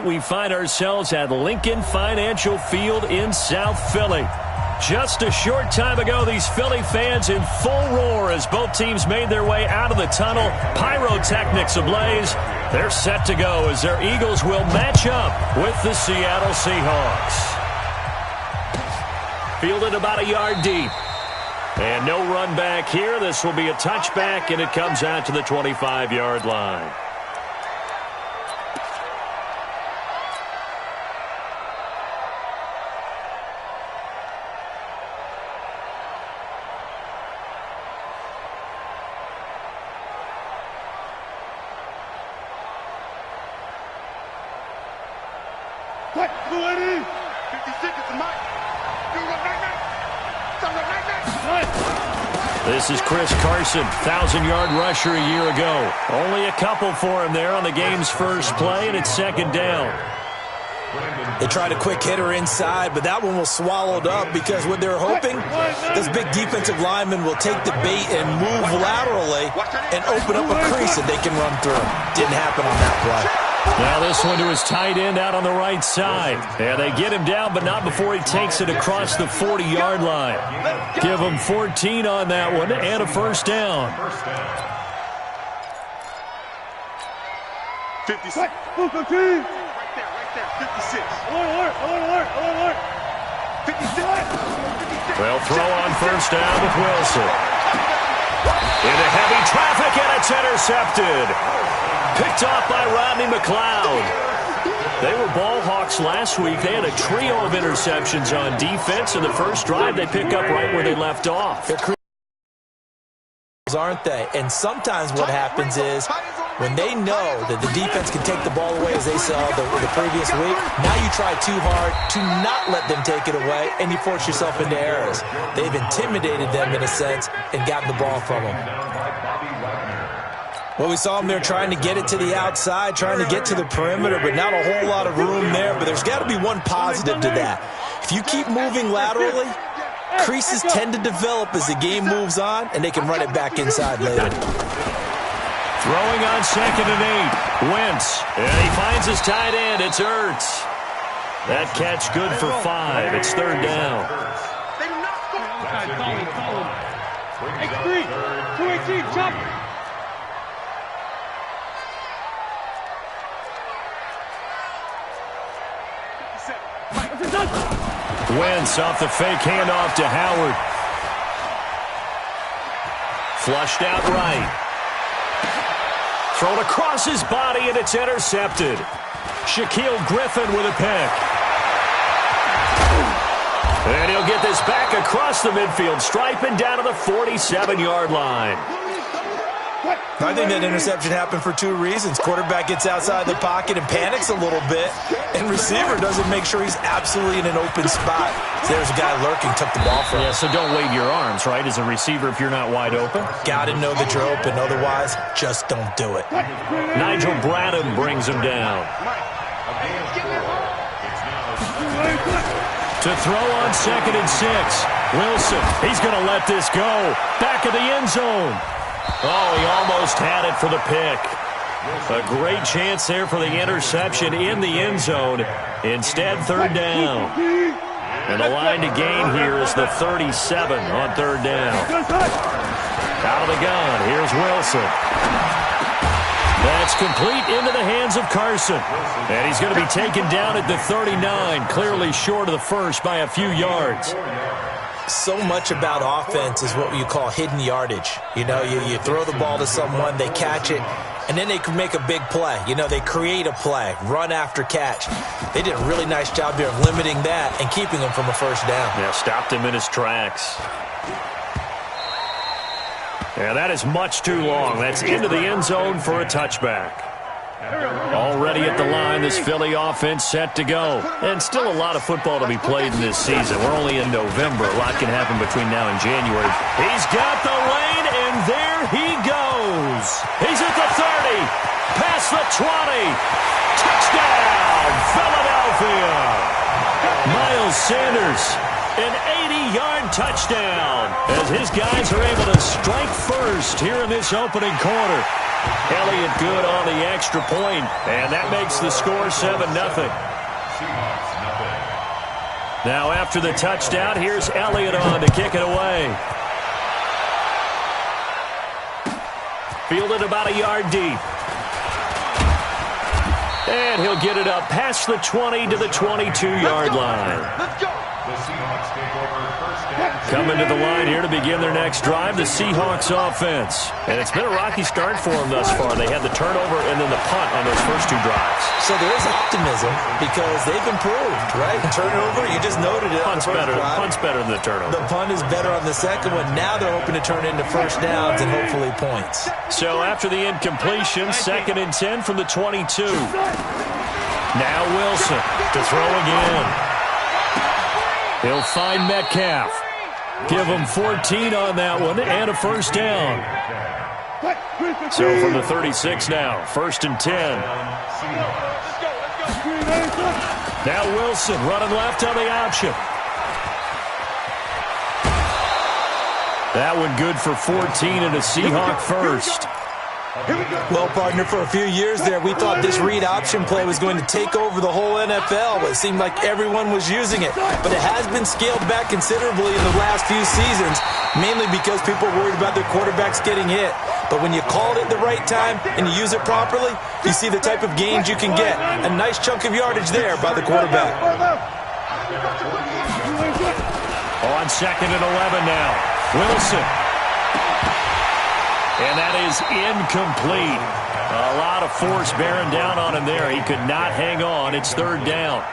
tonight we find ourselves at Lincoln Financial Field in South Philly. Just a short time ago, these Philly fans in full roar as both teams made their way out of the tunnel. Pyrotechnics ablaze. They're set to go as their Eagles will match up with the Seattle Seahawks. Fielded about a yard deep. And no run back here. This will be a touchback, and it comes out to the 25-yard line. This is Chris Carson, 1,000-yard rusher a year ago. Only a couple for him there on the game's first play, and it's second down. They tried a quick hitter inside, but that one was swallowed up because what they're hoping, this big defensive lineman will take the bait and move laterally and open up a crease that they can run through. Didn't happen on that play. Now this one to his tight end out on the right side. Yeah, they get him down, but not before he takes it across the 40-yard line. Give him 14 on that one and a first down. 56. Right there, right there. 56. Alert. 56. Well, throw on first down with Wilson. Into heavy traffic, and it's intercepted. Picked off by Rodney McLeod. They were ball hawks last week. They had a trio of interceptions on defense. In the first drive, they pick up right where they left off. Aren't they? And sometimes what happens is when they know that the defense can take the ball away as they saw the previous week, now you try too hard to not let them take it away, and you force yourself into errors. They've intimidated them in a sense and gotten the ball from them. Well, we saw them there trying to get it to the outside, trying to get to the perimeter, but not a whole lot of room there. But there's got to be one positive to that. If you keep moving laterally, creases tend to develop as the game moves on, and they can run it back inside later. Throwing on 2nd and 8. Wentz. And he finds his tight end. It's Ertz. That catch good for 5. It's third down. X3. 218. Chop. Wentz off the fake handoff to Howard. Flushed out right. Thrown across his body, and it's intercepted. Shaquille Griffin with a pick. And he'll get this back across the midfield stripe and down to the 47-yard line. I think that interception happened for 2 reasons. Quarterback gets outside the pocket and panics a little bit, and receiver doesn't make sure he's absolutely in an open spot. So there's a guy lurking, took the ball from him. Yeah, so don't wave your arms, right, as a receiver if you're not wide open. Got to know that you're open. Otherwise, just don't do it. Nigel Bradham brings him down. To throw on 2nd and 6. Wilson, he's going to let this go. Back of the end zone. Oh, he almost had it for the pick. A great chance there for the interception in the end zone. Instead, third down. And the line to gain here is the 37 on third down. Out of the gun, here's Wilson. That's complete into the hands of Carson. And he's going to be taken down at the 39, clearly short of the first by a few yards. So much about offense is what you call hidden yardage. You know, you throw the ball to someone, they catch it, and then they can make a big play. You know, they create a play, run after catch. They did a really nice job here of limiting that and keeping him from a first down. Yeah, stopped him in his tracks. Yeah, that is much too long. That's into the end zone for a touchback. Already at the line, this Philly offense set to go. And still a lot of football to be played in this season. We're only in November. A lot can happen between now and January. He's got the lane, and there he goes. He's at the 30, past the 20. Touchdown, Philadelphia. Miles Sanders An 80-yard touchdown as his guys are able to strike first here in this opening quarter. Elliott good on the extra point, and that makes the score 7-0. Now after the touchdown, here's Elliott on to kick it away. Fielded about a yard deep. And he'll get it up past the 20 to the 22-yard line. Let's go. Coming to the line here to begin their next drive, the Seahawks offense. And it's been a rocky start for them thus far. They had the turnover and then the punt on those first two drives. So there is optimism because they've improved, right? Turnover, you just noted it. Punt's better than the turnover. The punt is better on the second one. Now they're hoping to turn into first downs and hopefully points. So after the incompletion, 2nd and 10 from the 22. Now Wilson to throw again. He'll find Metcalf. Give him 14 on that one and a first down. So from the 36 now, 1st and 10. Now Wilson running left on the option. That one good for 14 and a Seahawk first. Well, partner, for a few years there, we thought this read option play was going to take over the whole NFL, but it seemed like everyone was using it. But it has been scaled back considerably in the last few seasons, mainly because people are worried about their quarterbacks getting hit. But when you call it at the right time and you use it properly, you see the type of gains you can get. A nice chunk of yardage there by the quarterback. On 2nd and 11 now, Wilson. And that is incomplete. A lot of force bearing down on him there. He could not hang on. It's 3rd down.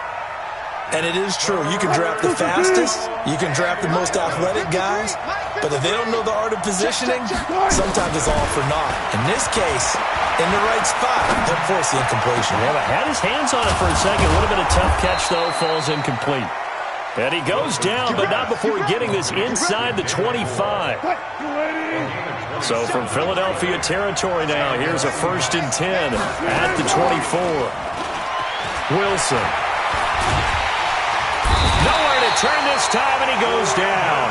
And it is true. You can draft the fastest. You can draft the most athletic guys. But if they don't know the art of positioning, sometimes it's all for naught. In this case, in the right spot, he'll force the incompletion. Yeah, but had his hands on it for a second. A little bit of tough catch, though. Falls incomplete. And he goes down, but not before getting this inside the 25. So from Philadelphia territory now, here's a 1st and 10 at the 24. Wilson. Nowhere to turn this time, and he goes down.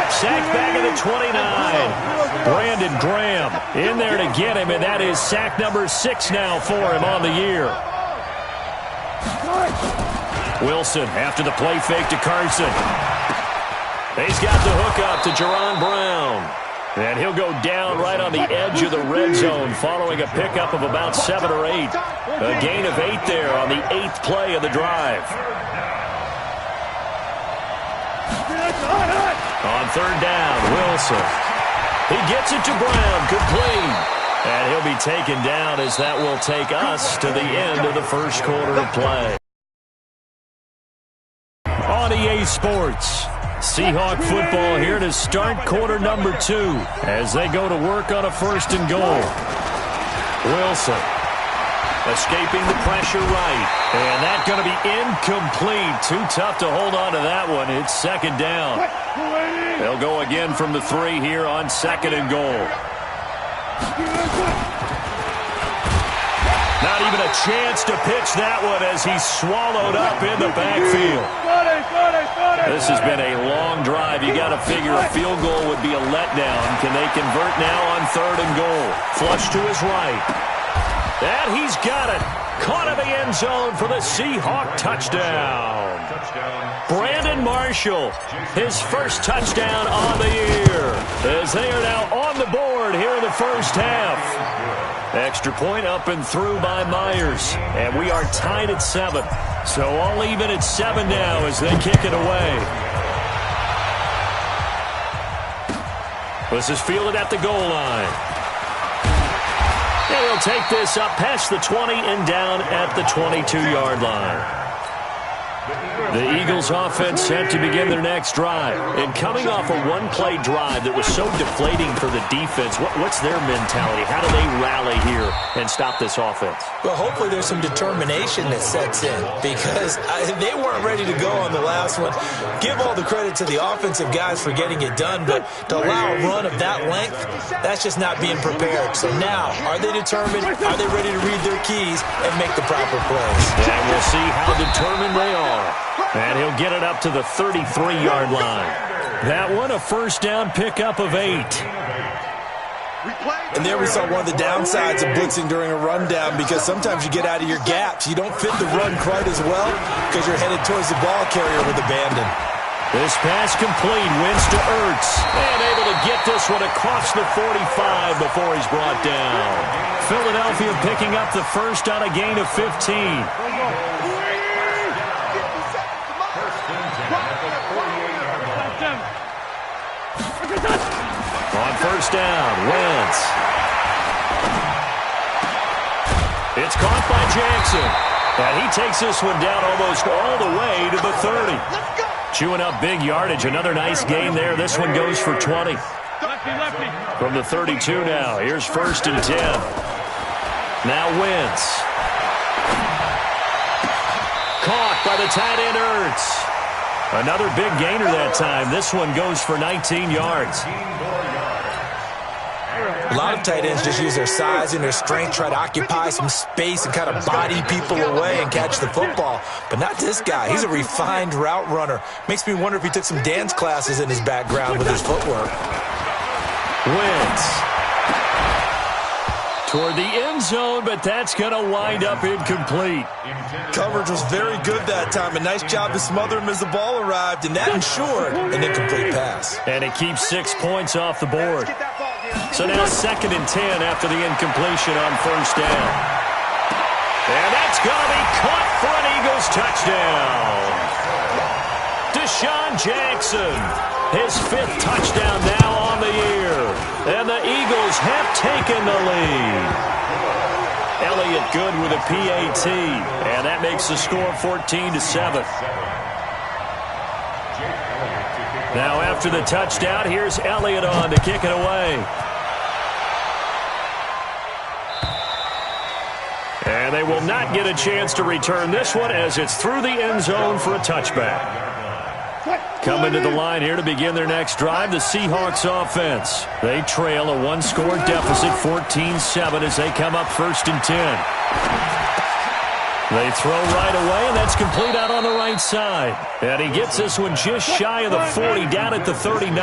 Sacked back at the 29. Brandon Graham in there to get him, and that is sack number 6 now for him on the year. Wilson after the play fake to Carson. He's got the hook up to Jerron Brown. And he'll go down right on the edge of the red zone following a pickup of about 7 or 8. A gain of 8 there on the 8th play of the drive. On 3rd down, Wilson. He gets it to Brown, complete. And he'll be taken down as that will take us to the end of the first quarter of play. On EA Sports, Seahawk football here to start quarter number 2 as they go to work on a 1st and goal. Wilson escaping the pressure right. And that's going to be incomplete. Too tough to hold on to that one. It's 2nd down. They'll go again from the 3 here on 2nd and goal. Not even a chance to pitch that one as he's swallowed up in the backfield. This has been a long drive. You got to figure a field goal would be a letdown. Can they convert now on 3rd and goal? Flush to his right. And he's got it. Caught in the end zone for the Seahawk touchdown. Brandon Marshall, his first touchdown on the year, as they are now on the board here in the first half. Extra point up and through by Myers. And we are tied at 7. So all even at 7 now as they kick it away. This is fielded at the goal line. And he'll take this up past the 20 and down at the 22-yard line. The Eagles offense set to begin their next drive. And coming off a one-play drive that was so deflating for the defense, what's their mentality? How do they rally here and stop this offense? Well, hopefully there's some determination that sets in because they weren't ready to go on the last one. Give all the credit to the offensive guys for getting it done, but to allow a run of that length, that's just not being prepared. So now, are they determined? Are they ready to read their keys and make the proper plays? And we'll see how determined they are. And he'll get it up to the 33-yard line. That one, a first down pickup of 8. And there we saw one of the downsides of blitzing during a rundown, because sometimes you get out of your gaps. You don't fit the run quite as well because you're headed towards the ball carrier with abandon. This pass complete, wins to Ertz. And able to get this one across the 45 before he's brought down. Philadelphia picking up the first on a gain of 15. On first down, Wentz. It's caught by Jackson. And he takes this one down almost all the way to the 30. Chewing up big yardage. Another nice gain there. This one goes for 20. From the 32 now. Here's first and 10. Now Wentz. Caught by the tight end Ertz. Another big gainer that time. This one goes for 19 yards. A lot of tight ends just use their size and their strength, try to occupy some space and kind of body people away and catch the football. But not this guy. He's a refined route runner. Makes me wonder if he took some dance classes in his background with his footwork. Wentz. Toward the end zone, but that's going to wind up incomplete. Coverage was very good that time. A nice job to smother him as the ball arrived, and that ensured an incomplete pass. And it keeps 6 points off the board. So now second and 10 after the incompletion on first down. And that's going to be caught for an Eagles touchdown. Deshaun Jackson, his 5th touchdown now on the year. And the Eagles have taken the lead. Elliott good with a PAT. And that makes the score 14-7. Now after the touchdown, here's Elliott on to kick it away. And they will not get a chance to return this one as it's through the end zone for a touchback. Coming to the line here to begin their next drive, the Seahawks offense. They trail a one-score deficit, 14-7, as they come up first and 10. They throw right away, and that's complete out on the right side. And he gets this one just shy of the 40, down at the 39.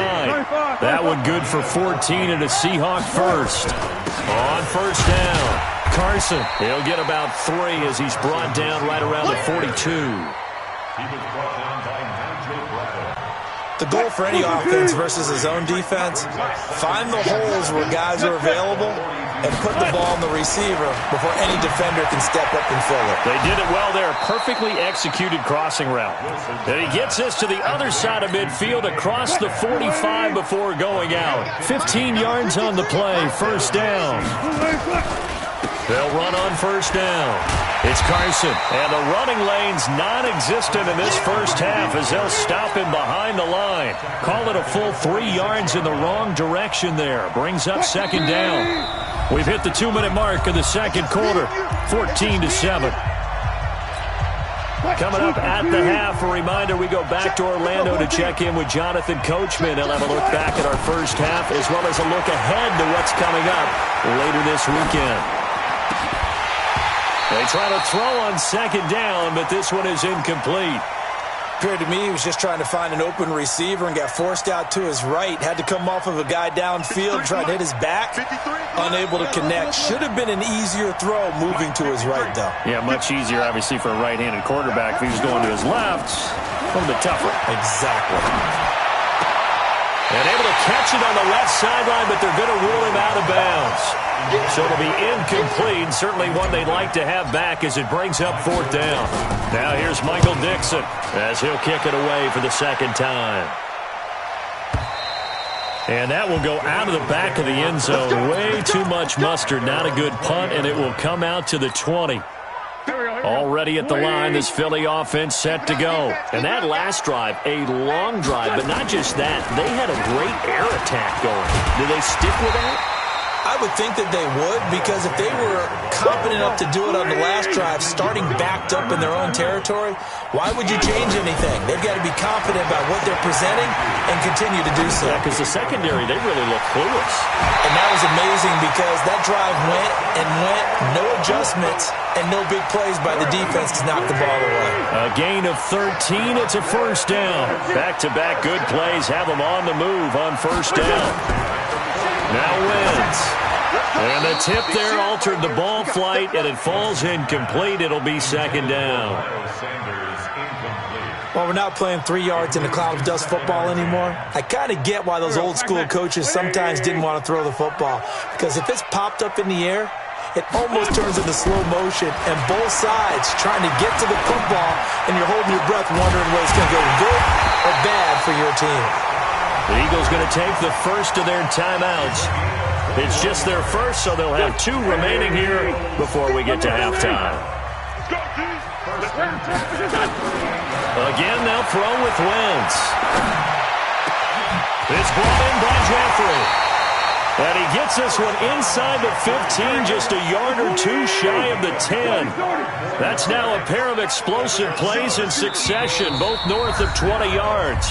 That one good for 14 and a Seahawk first. On first down, Carson. He'll get about 3 as he's brought down right around the 42. The goal for any offense versus his own defense, find the holes where guys are available and put the ball in the receiver before any defender can step up and fill it. They did it well there. Perfectly executed crossing route. And he gets this to the other side of midfield across the 45 before going out. 15 yards on the play. First down. They'll run on first down. It's Carson, and the running lane's non-existent in this first half as they'll stop him behind the line. Call it a full 3 yards in the wrong direction there. Brings up second down. We've hit the 2-minute mark of the second quarter, 14-7. Coming up at the half, a reminder, we go back to Orlando to check in with Jonathan Coachman. He'll have a look back at our first half as well as a look ahead to what's coming up later this weekend. They try to throw on second down, but this one is incomplete. Appeared to me he was just trying to find an open receiver and got forced out to his right. Had to come off of a guy downfield, tried to hit his back. Unable to connect. Should have been an easier throw moving to his right, though. Yeah, much easier, obviously, for a right-handed quarterback. If he was going to his left, a little bit tougher. Exactly. And able to catch it on the left sideline, but they're going to rule him out of bounds. So it'll be incomplete. Certainly one they'd like to have back as it brings up fourth down. Now here's Michael Dixon as he'll kick it away for the second time. And that will go out of the back of the end zone. Way too much mustard. Not a good punt, and it will come out to the 20. Already at the line, this Philly offense set to go. And that last drive, a long drive, but not just that. They had a great air attack going. Do they stick with that? I would think that they would, because if they were confident enough to do it on the last drive, starting backed up in their own territory, why would you change anything? They've got to be confident about what they're presenting and continue to do so. Yeah, because the secondary, they really look clueless. And that was amazing because that drive went and went, no adjustments, and no big plays by the defense to knock the ball away. A gain of 13, it's a first down. Back-to-back good plays have them on the move on first down. Now Wentz. And the tip there altered the ball flight, and it falls incomplete. It'll be second down. Well, we're not playing 3 yards in a cloud of dust football anymore. I kind of get why those old-school coaches sometimes didn't want to throw the football, because if it's popped up in the air, it almost turns into slow motion, and both sides trying to get to the football, and you're holding your breath wondering whether it's going to go good or bad for your team. The Eagles going to take the first of their timeouts. It's just their first, so they'll have 2 remaining here before we get to halftime. Again, they'll throw with Wentz. It's brought in by Jeffrey. And he gets this one inside the 15, just a yard or 2 shy of the 10. That's now a pair of explosive plays in succession, both north of 20 yards.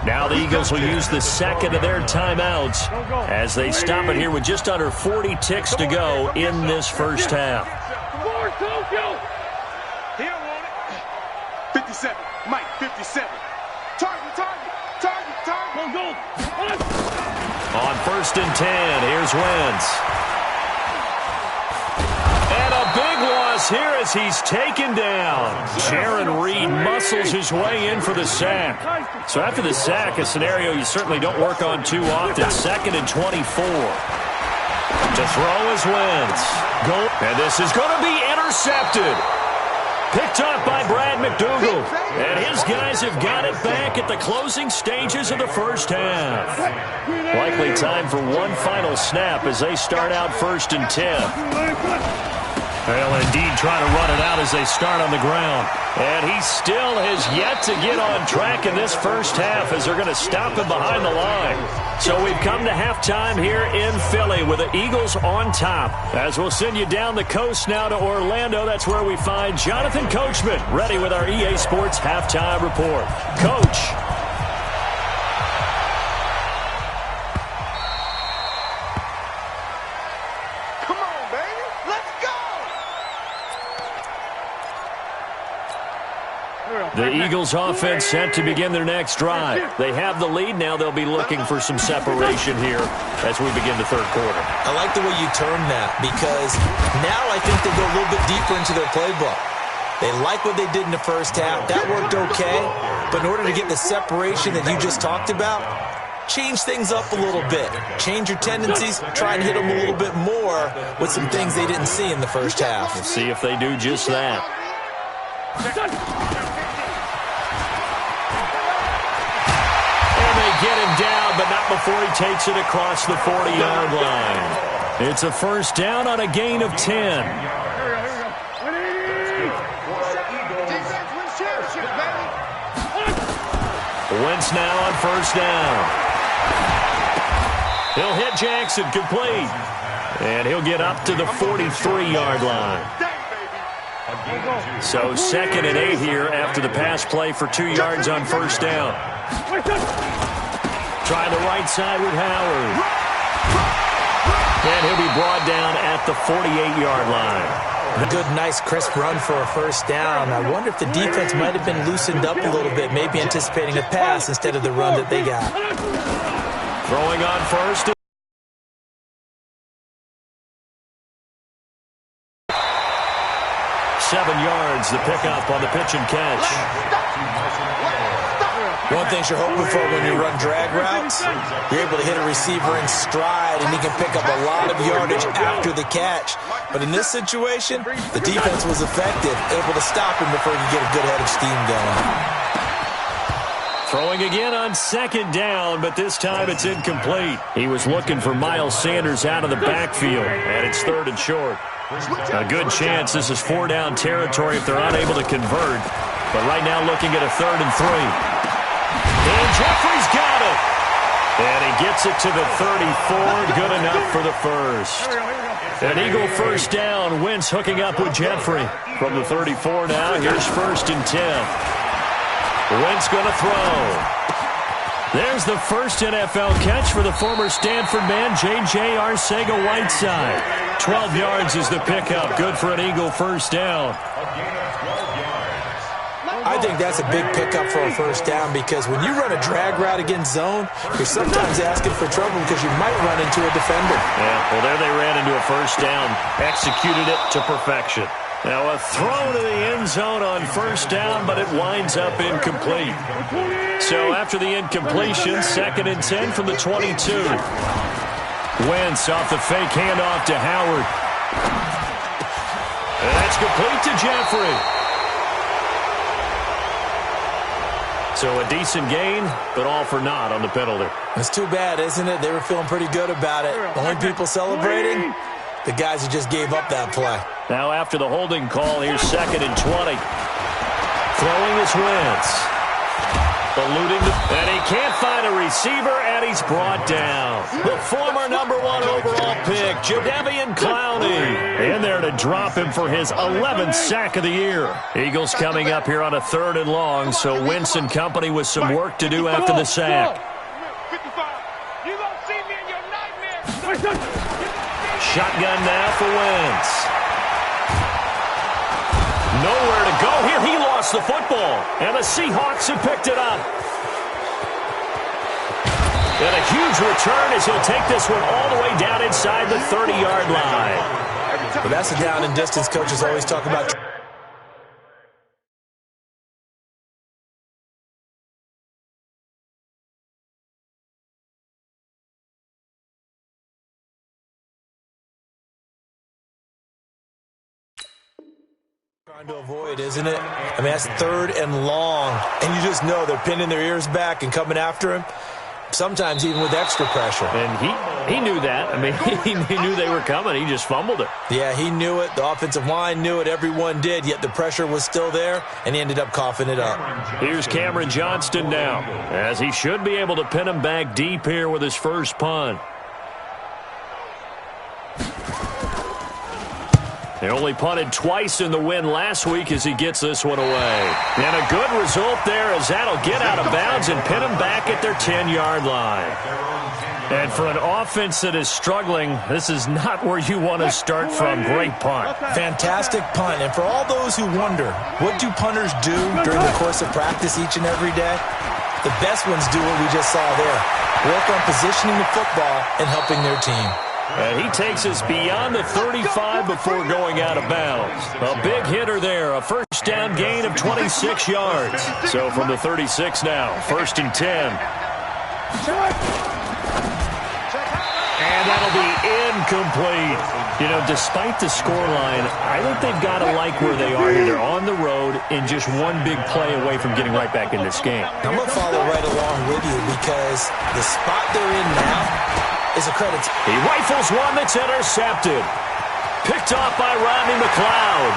Now the Eagles will use the second of their timeouts as they stop it here with just under 40 ticks to go in this first half. 57. Mike, 57. Target. On first and 10, here's Wentz. And a big loss here as he's taken down. Jaron Reed muscles his way in for the sack. So after the sack, a scenario you certainly don't work on too often. Second and 24. To throw is Wentz. And this is going to be intercepted. Picked up by Brad McDougal. And his guys have got it back at the closing stages of the first half. Likely time for one final snap as they start out first and 10. They'll indeed try to run it out as they start on the ground. And he still has yet to get on track in this first half as they're going to stop him behind the line. So we've come to halftime here in Philly with the Eagles on top. As we'll send you down the coast now to Orlando, that's where we find Jonathan Coachman ready with our EA Sports Halftime Report. Coach. The Eagles offense set to begin their next drive. They have the lead. Now they'll be looking for some separation here as we begin the third quarter. I like the way you term that because now I think they go a little bit deeper into their playbook. They like what they did in the first half. That worked okay. But in order to get the separation that you just talked about, change things up a little bit. Change your tendencies. Try and hit them a little bit more with some things they didn't see in the first half. We'll see if they do just that. Get him down, but not before he takes it across the 40-yard line. It's a first down on a gain of 10. Wentz now on first down. He'll hit Jackson, complete. And he'll get up to the 43-yard line. So second and 8 here after the pass play for 2 yards on first down. Try the right side with Howard. And he'll be brought down at the 48-yard line. A good, nice, crisp run for a first down. I wonder if the defense might have been loosened up a little bit, maybe anticipating a pass instead of the run that they got. Throwing on first. 7 yards, the pickup on the pitch and catch. One thing you're hoping for when you run drag routes, you're able to hit a receiver in stride, and he can pick up a lot of yardage after the catch. But in this situation, the defense was effective, able to stop him before he could get a good head of steam going. Throwing again on second down, but this time it's incomplete. He was looking for Miles Sanders out of the backfield, and it's third and short. A good chance this is 4-down territory if they're unable to convert. But right now looking at a 3rd and 3. And Jeffrey's got it. And he gets it to the 34. Good enough for the first. An Eagle first down. Wentz hooking up with Jeffrey. From the 34 now, here's 1st and 10. Wentz going to throw. There's the first NFL catch for the former Stanford man, J.J. Arcega-Whiteside. 12 yards is the pickup. Good for an Eagle first down. I think that's a big pickup for a first down because when you run a drag route against zone, you're sometimes asking for trouble because you might run into a defender. Yeah, well, there they ran into a first down. Executed it to perfection. Now a throw to the end zone on first down, but it winds up incomplete. So after the incompletion, 2nd and 10 from the 22. Wentz off the fake handoff to Howard. And that's complete to Jeffrey. So a decent gain, but all for naught on the penalty. It's too bad, isn't it? They were feeling pretty good about it. The only people celebrating, the guys who just gave up that play. Now after the holding call, here's 2nd and 20. Throwing is Wentz. Eluding and he can't find a receiver, and he's brought down. The former #1 overall pick, Jadeveon Clowney, in there to drop him for his 11th sack of the year. Eagles coming up here on a 3rd and long, so Wentz and company with some work to do after the sack. Shotgun now for Wentz. Nowhere to go here. He lost the football, and the Seahawks have picked it up. And a huge return as he'll take this one all the way down inside the 30-yard line. Well, that's a down and distance coaches always talk about. Trying to avoid, isn't it? I mean, that's 3rd and long, and you just know they're pinning their ears back and coming after him, sometimes even with extra pressure. And he knew that. I mean, he knew they were coming. He just fumbled it. Yeah, he knew it. The offensive line knew it. Everyone did, yet the pressure was still there, and he ended up coughing it up. Here's Cameron Johnston now, as he should be able to pin him back deep here with his first punt. They only punted twice in the win last week as he gets this one away. And a good result there as that'll get out of bounds and pin them back at their 10-yard line. And for an offense that is struggling, this is not where you want to start from. Great punt. Fantastic punt. And for all those who wonder, what do punters do during the course of practice each and every day? The best ones do what we just saw there. Work on positioning the football and helping their team. And he takes us beyond the 35 before going out of bounds. A big hitter there, a first down gain of 26 yards. So from the 36 now, 1st and 10. And that'll be incomplete. You know, despite the scoreline, I think they've got to like where they are here. They're on the road and just one big play away from getting right back in this game. I'm going to follow right along with you because the spot they're in now is a credit. He rifles one that's intercepted. Picked off by Rodney McLeod.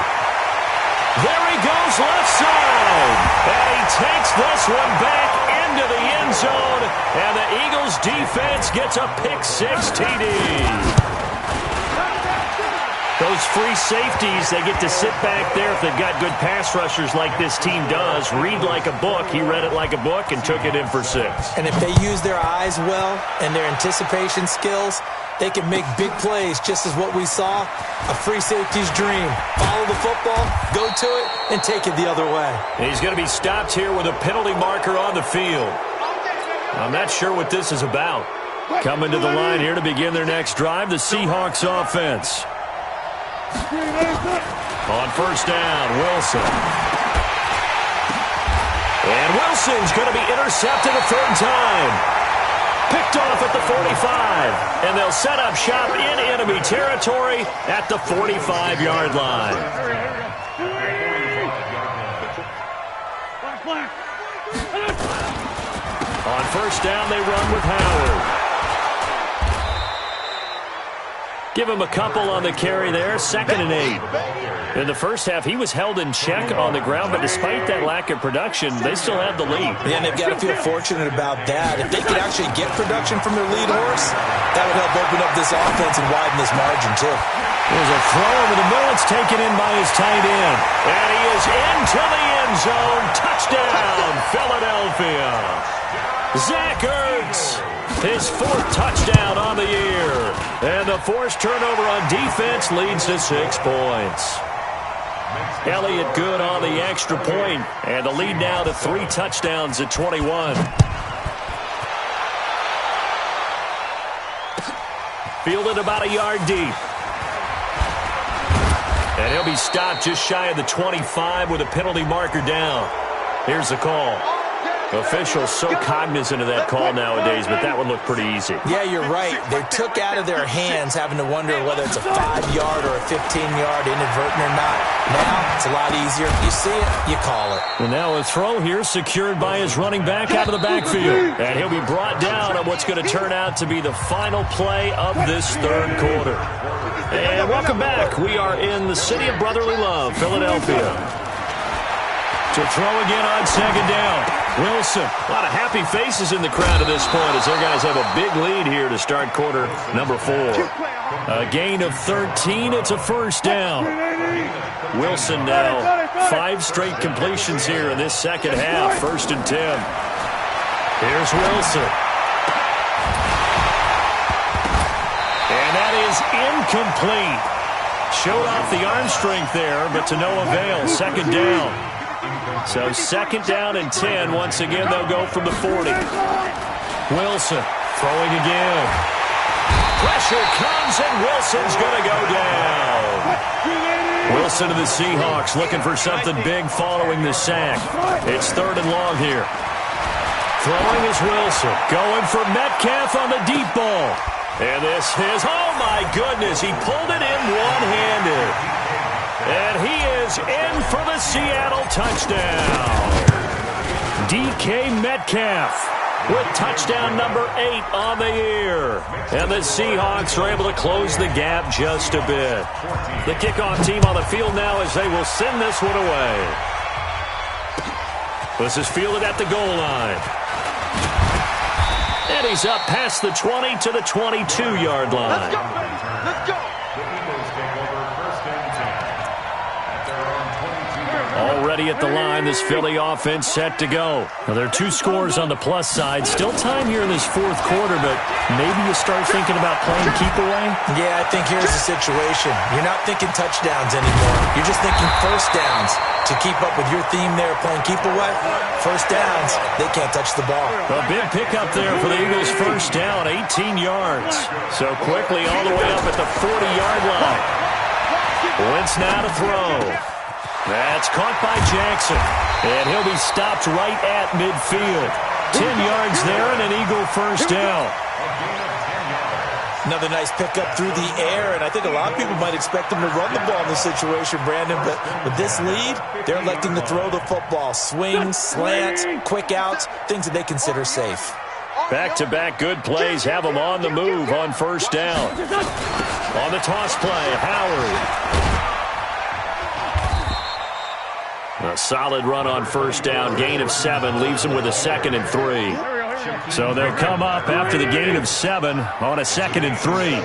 There he goes left side. And he takes this one back into the end zone. And the Eagles defense gets a pick-6 TD. Those free safeties, they get to sit back there if they've got good pass rushers like this team does. Read like a book. He read it like a book and took it in for 6. And if they use their eyes well and their anticipation skills, they can make big plays, just as what we saw. A free safety's dream. Follow the football, go to it, and take it the other way. He's going to be stopped here with a penalty marker on the field. I'm not sure what this is about. Coming to the line here to begin their next drive, the Seahawks offense. On first down, Wilson. And Wilson's going to be intercepted a 3rd time. Picked off at the 45. And they'll set up shop in enemy territory at the 45-yard line. On first down, they run with Howard. Give him a couple on the carry there, 2nd and 8. In the first half, he was held in check on the ground, but despite that lack of production, they still have the lead. Yeah, and they've got to feel fortunate about that. If they could actually get production from their lead horse, that would help open up this offense and widen this margin, too. There's a throw over the middle. It's taken in by his tight end. And he is into the end zone. Touchdown, Philadelphia. Zach Ertz, his 4th touchdown on the year. And the forced turnover on defense leads to 6 points. Elliott good on the extra point, and the lead now to 3 touchdowns at 21. Fielded about a yard deep. And he'll be stopped just shy of the 25 with a penalty marker down. Here's the call. Officials so cognizant of that call nowadays, but that one looked pretty easy. Yeah, you're right. They took out of their hands having to wonder whether it's a 5-yard or a 15-yard inadvertent or not. Now, it's a lot easier. You see it, you call it. And now a throw here secured by his running back out of the backfield. And he'll be brought down on what's going to turn out to be the final play of this 3rd quarter. And welcome back. We are in the city of brotherly love, Philadelphia. To throw again on 2nd down. Wilson. A lot of happy faces in the crowd at this point as their guys have a big lead here to start quarter number 4. A gain of 13. It's a 1st down. Wilson now 5 straight completions here in this 2nd half. 1st and 10. Here's Wilson. And that is incomplete. Showed off the arm strength there, but to no avail. 2nd down. So 2nd down and 10. Once again, they'll go from the 40. Wilson throwing again. Pressure comes, and Wilson's going to go down. Wilson to the Seahawks looking for something big following the sack. It's 3rd and long here. Throwing is Wilson. Going for Metcalf on the deep ball. And this is, oh my goodness, he pulled it in one-handed. And he is in for the Seattle touchdown. DK Metcalf with touchdown number 8 on the year. And the Seahawks are able to close the gap just a bit. The kickoff team on the field now as they will send this one away. This is fielded at the goal line. And he's up past the 20 to the 22-yard line. Let's go, baby. Let's go. Already at the line, this Philly offense set to go. Now, there are 2 scores on the plus side. Still time here in this 4th quarter, but maybe you start thinking about playing keep away? Yeah, I think here's the situation. You're not thinking touchdowns anymore. You're just thinking 1st downs. To keep up with your theme there, playing keep away, 1st downs, they can't touch the ball. A big pickup there for the Eagles' 1st down, 18 yards. So quickly all the way up at the 40-yard line. Wentz now to throw. That's caught by Jackson. And he'll be stopped right at midfield. 10 yards there and an Eagle 1st down. Another nice pickup through the air, and I think a lot of people might expect them to run the ball in this situation, Brandon, but with this lead, they're electing to throw the football. Swings, slants, quick outs, things that they consider safe. Back-to-back good plays have them on the move on 1st down. On the toss play, Howard. A solid run on 1st down. Gain of 7 leaves them with a 2nd and 3. So they'll come up after the gain of 7 on a 2nd and 3.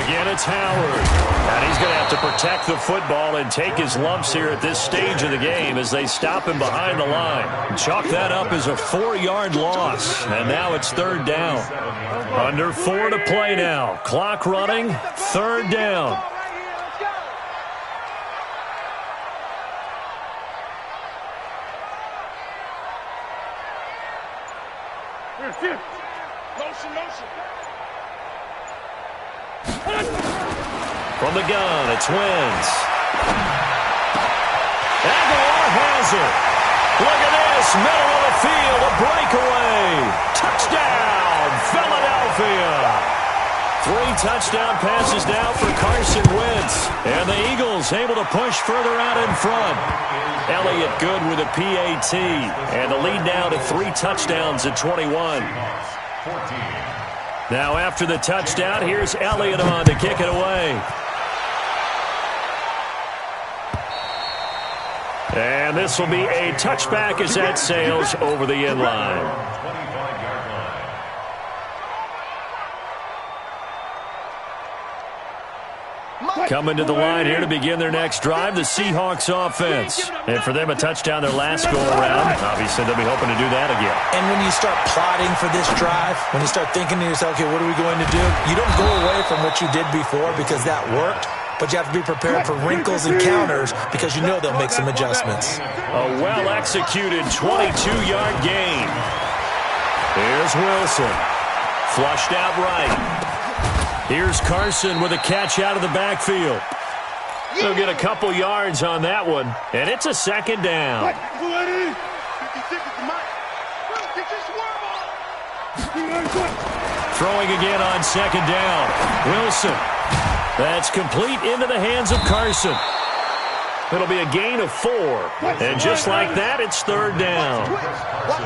Again, it's Howard. And he's going to have to protect the football and take his lumps here at this stage of the game as they stop him behind the line. Chalk that up as a 4-yard loss. And now it's 3rd down. Under 4 to play now. Clock running. 3rd down. Motion. From the gun, it's Wentz. Aguilar has it. Look at this, middle of the field, a breakaway. Touchdown, Philadelphia. 3 touchdown passes now for Carson Wentz. And the Eagles able to push further out in front. Elliott good with a PAT. And the lead now to 3 touchdowns at 21. Now after the touchdown, here's Elliott on to kick it away. And this will be a touchback as that sails over the end line. Coming to the line here to begin their next drive, the Seahawks offense. And for them, a touchdown their last go-around. Obviously, they'll be hoping to do that again. And when you start plotting for this drive, when you start thinking to yourself, okay, what are we going to do? You don't go away from what you did before because that worked, but you have to be prepared for wrinkles and counters because you know they'll make some adjustments. A well-executed 22-yard gain. Here's Wilson. Flushed out right. Here's Carson with a catch out of the backfield. He'll get a couple yards on that one, and it's a second down. Throwing again on second down. Wilson. That's complete into the hands of Carson. It'll be a gain of 4. And just like that, it's third down.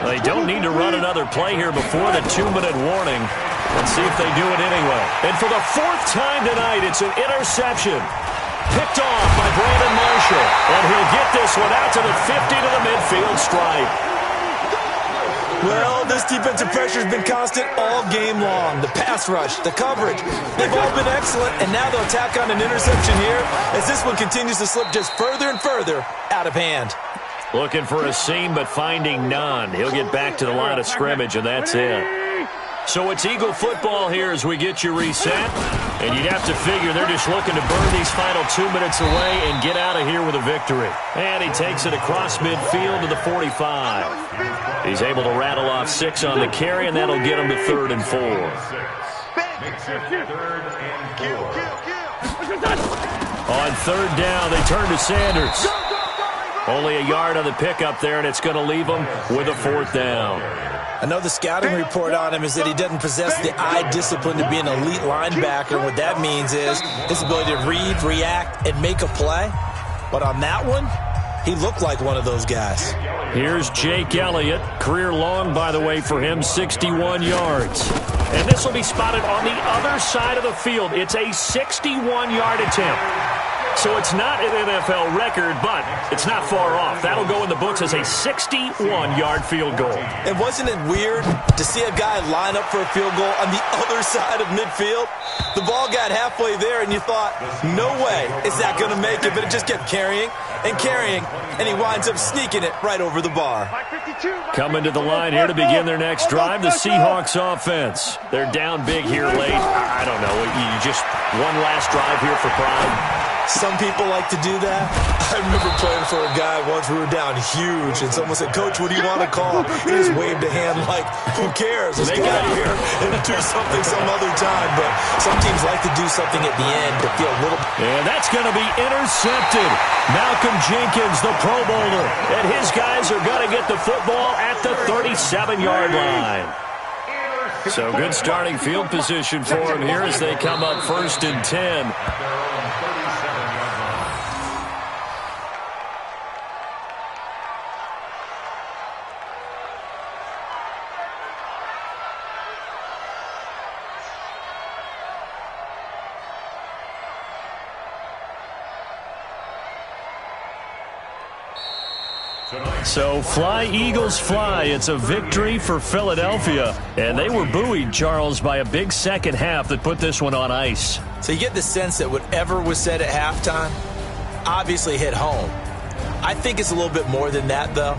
They don't need to run another play here before the 2-minute warning. Let's see if they do it anyway. And for the 4th time tonight, it's an interception. Picked off by Brandon Marshall. And he'll get this one out to the 50 to the midfield stripe. Well, this defensive pressure has been constant all game long. The pass rush, the coverage, they've all been excellent. And now they'll tack on an interception here as this one continues to slip just further and further out of hand. Looking for a seam, but finding none. He'll get back to the line of scrimmage, and that's it. So it's Eagle football here as we get you reset. And you'd have to figure they're just looking to burn these final 2 minutes away and get out of here with a victory. And he takes it across midfield to the 45. He's able to rattle off 6 on the carry, and that'll get him to 3rd and 4. On 3rd down, they turn to Sanders. Only a yard on the pickup there, and it's going to leave him with a 4th down. I know the scouting report on him is that he doesn't possess the eye discipline to be an elite linebacker. What that means is his ability to read, react, and make a play. But on that one, he looked like one of those guys. Here's Jake Elliott. Career long, by the way, for him, 61 yards. And this will be spotted on the other side of the field. It's a 61-yard attempt. So it's not an NFL record, but it's not far off. That'll go in the books as a 61-yard field goal. And wasn't it weird to see a guy line up for a field goal on the other side of midfield? The ball got halfway there, and you thought, no way is that going to make it, but it just kept carrying and carrying, and he winds up sneaking it right over the bar. Coming to the line here to begin their next drive, the Seahawks offense. They're down big here late. I don't know, you just one last drive here for pride. Some people like to do that. I remember playing for a guy once. We were down huge, and someone said, "Coach, what do you want to call?" He just waved a hand like, "Who cares? Let's get out of here and do something some other time." But some teams like to do something at the end to feel a little. And that's going to be intercepted. Malcolm Jenkins, the Pro Bowler, and his guys are going to get the football at the 37-yard line. So good starting field position for him here as they come up 1st and 10. So fly, Eagles, fly. It's a victory for Philadelphia. And they were buoyed, Charles, by a big second half that put this one on ice. So you get the sense that whatever was said at halftime obviously hit home. I think it's a little bit more than that, though.